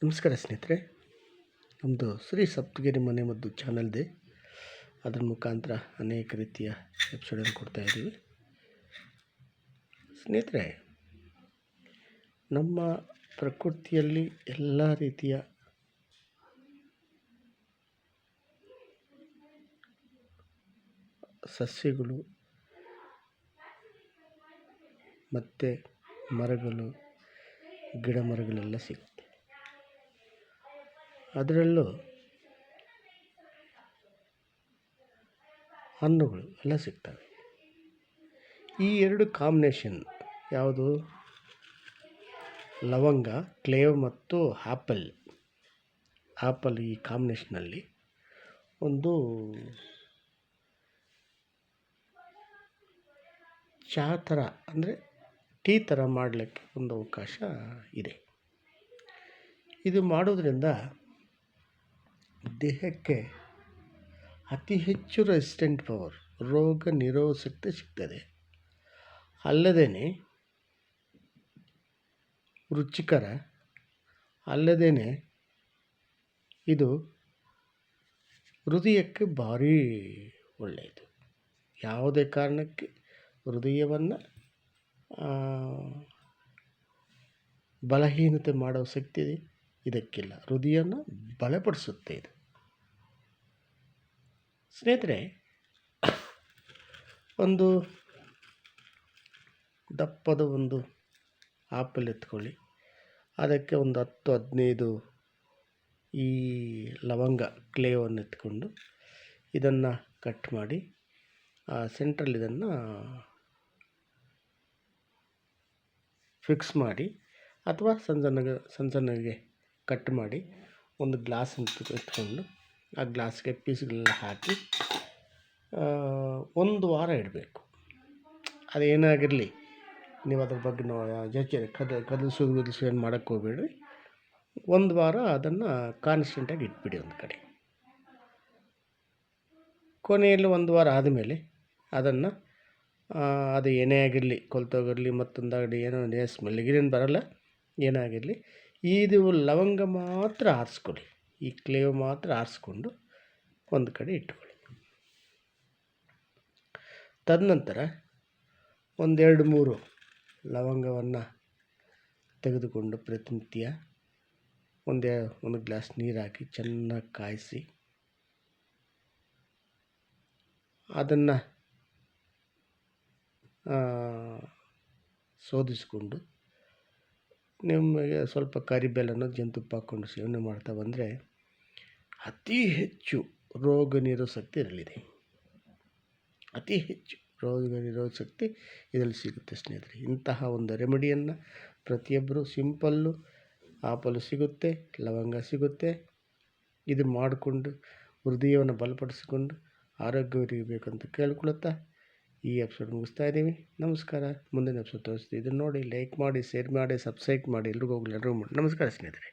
ನಮಸ್ಕಾರ ಸ್ನೇಹಿತರೆ, ನಮ್ಮದು ಶ್ರೀ ಸಪ್ತಗಿರಿ ಮನೆಮದ್ದು ಚಾನಲ್ ಇದೆ. ಅದರ ಮುಖಾಂತರ ಅನೇಕ ರೀತಿಯ ಎಪಿಸೋಡನ್ನು ಕೊಡ್ತಾಯಿದ್ದೀವಿ. ಸ್ನೇಹಿತರೆ, ನಮ್ಮ ಪ್ರಕೃತಿಯಲ್ಲಿ ಎಲ್ಲ ರೀತಿಯ ಸಸ್ಯಗಳು ಮತ್ತು ಮರಗಳು, ಗಿಡ ಮರಗಳೆಲ್ಲ ಸಿಗುತ್ತೆ. ಅದರಲ್ಲೂ ಹಣ್ಣುಗಳು ಎಲ್ಲ ಸಿಗ್ತವೆ. ಈ ಎರಡು ಕಾಂಬಿನೇಷನ್ ಯಾವುದು? ಲವಂಗ, ಕ್ಲೇವ್ ಮತ್ತು ಆ್ಯಪಲ್ ಈ ಕಾಂಬಿನೇಷನಲ್ಲಿ ಒಂದು ಚಹಾ ಥರ, ಅಂದರೆ ಟೀ ಥರ ಮಾಡಲಿಕ್ಕೆ ಒಂದು ಅವಕಾಶ ಇದೆ. ಇದು ಮಾಡೋದ್ರಿಂದ ದೇಹಕ್ಕೆ ಅತಿ ಹೆಚ್ಚು ರೆಸಿಸ್ಟೆಂಟ್ ಪವರ್, ರೋಗ ನಿರೋಧಕ ಶಕ್ತಿ ಸಿಗ್ತದೆ. ಅಲ್ಲದೇ ರುಚಿಕರ, ಅಲ್ಲದೇ ಇದು ಹೃದಯಕ್ಕೆ ಭಾರಿ ಒಳ್ಳೆಯದು. ಯಾವುದೇ ಕಾರಣಕ್ಕೆ ಹೃದಯವನ್ನು ಬಲಹೀನತೆ ಮಾಡೋ ಶಕ್ತಿ ಇದಕ್ಕಿಲ್ಲ. ಹೃದಯನ ಬಲಪಡಿಸುತ್ತೆ ಇದು. ಸ್ನೇಹಿತರೆ, ಒಂದು ದಪ್ಪದ ಒಂದು ಆಪಲ್ ಎತ್ಕೊಳ್ಳಿ. ಅದಕ್ಕೆ ಒಂದು 10-15 ಈ ಲವಂಗ ಕ್ಲೇವನ್ನು ಎತ್ಕೊಂಡು ಇದನ್ನು ಕಟ್ ಮಾಡಿ ಸೆಂಟ್ರಲ್ಲಿ ಇದನ್ನು ಫಿಕ್ಸ್ ಮಾಡಿ, ಅಥವಾ ಸಣ್ಣ ಸಣ್ಣಗೆ ಕಟ್ ಮಾಡಿ ಒಂದು ಗ್ಲಾಸ್ ಎತ್ಕೊಂಡು ಆ ಗ್ಲಾಸ್ಗೆ ಪೀಸ್ಗಳೆಲ್ಲ ಹಾಕಿ 1 ವಾರ ಇಡಬೇಕು. ಅದೇನಾಗಿರಲಿ, ನೀವು ಅದ್ರ ಬಗ್ಗೆ ಜಾಸ್ತಿ ಕದಲಿಸೋದು ಏನು ಮಾಡೋಕ್ಕೆ ಹೋಗಬೇಡ್ರಿ. 1 ವಾರ ಅದನ್ನು ಕಾನ್ಸ್ಟೆಂಟಾಗಿ ಇಟ್ಬಿಡಿ ಒಂದು ಕಡೆ. ಕೊನೆಯಲ್ಲಿ 1 ವಾರ ಆದಮೇಲೆ ಅದನ್ನು ಅದು ಏನೇ ಆಗಿರಲಿ, ಕೊಳ್ತೋಗಿರಲಿ, ಮತ್ತೊಂದಾಗಲಿ, ಏನೋ ಸ್ಮೆಲ್ಗಿರೇನು ಬರೋಲ್ಲ, ಏನಾಗಿರಲಿ, ಇದು ಲವಂಗ ಮಾತ್ರ ಆರಿಸ್ಕೊಳ್ಳಿ. ಈ ಕ್ಲೇವ್ ಮಾತ್ರ ಆರಿಸ್ಕೊಂಡು ಒಂದು ಕಡೆ ಇಟ್ಕೊಳ್ಳಿ. ತದನಂತರ 1-2-3 ಲವಂಗವನ್ನು ತೆಗೆದುಕೊಂಡು ಪ್ರತಿನಿತ್ಯ ಒಂದು ಗ್ಲಾಸ್ ನೀರು ಹಾಕಿ ಚೆನ್ನಾಗಿ ಕಾಯಿಸಿ, ಅದನ್ನು ಶೋಧಿಸಿಕೊಂಡು ನಿಮಗೆ ಸ್ವಲ್ಪ ಕರಿಬೇಲನ್ನು ಜೇನುತುಪ್ಪ ಹಾಕ್ಕೊಂಡು ಸೇವನೆ ಮಾಡ್ತಾ ಬಂದರೆ ಅತಿ ಹೆಚ್ಚು ರೋಗ ನಿರೋಧಕ ಶಕ್ತಿ ಇದರಲ್ಲಿದೆ. ಅತಿ ಹೆಚ್ಚು ರೋಗ ನಿರೋಧಕ ಶಕ್ತಿ ಇದರಲ್ಲಿ ಸಿಗುತ್ತೆ ಸ್ನೇಹಿತರೆ. ಇಂತಹ ಒಂದು ರೆಮಿಡಿಯನ್ನು ಪ್ರತಿಯೊಬ್ಬರು, ಸಿಂಪಲ್ಲು, ಆಪಲ್ ಸಿಗುತ್ತೆ, ಲವಂಗ ಸಿಗುತ್ತೆ, ಇದು ಮಾಡಿಕೊಂಡು ಹೃದಯವನ್ನು ಬಲಪಡಿಸಿಕೊಂಡು ಆರೋಗ್ಯವಾಗಿರಬೇಕಂತ ಕೇಳ್ಕೊಳುತ್ತಾ ಈ ಎಪಿಸೋಡ್ ಮುಗಿಸ್ತಾ ಇದ್ದೀವಿ. ನಮಸ್ಕಾರ. ಮುಂದಿನ ಎಪಿಸೋಡ್ ತೋರಿಸ್ತೀವಿ. ಇದನ್ನು ನೋಡಿ, ಲೈಕ್ ಮಾಡಿ, ಶೇರ್ ಮಾಡಿ, ಸಬ್ಸ್ಕ್ರೈಬ್ ಮಾಡಿ, ಎಲ್ರಿಗೂ ಹೋಗಲಿ, ಎಲ್ಲರೂ ಮಾಡಿ. ನಮಸ್ಕಾರ ಸ್ನೇಹಿತರೆ.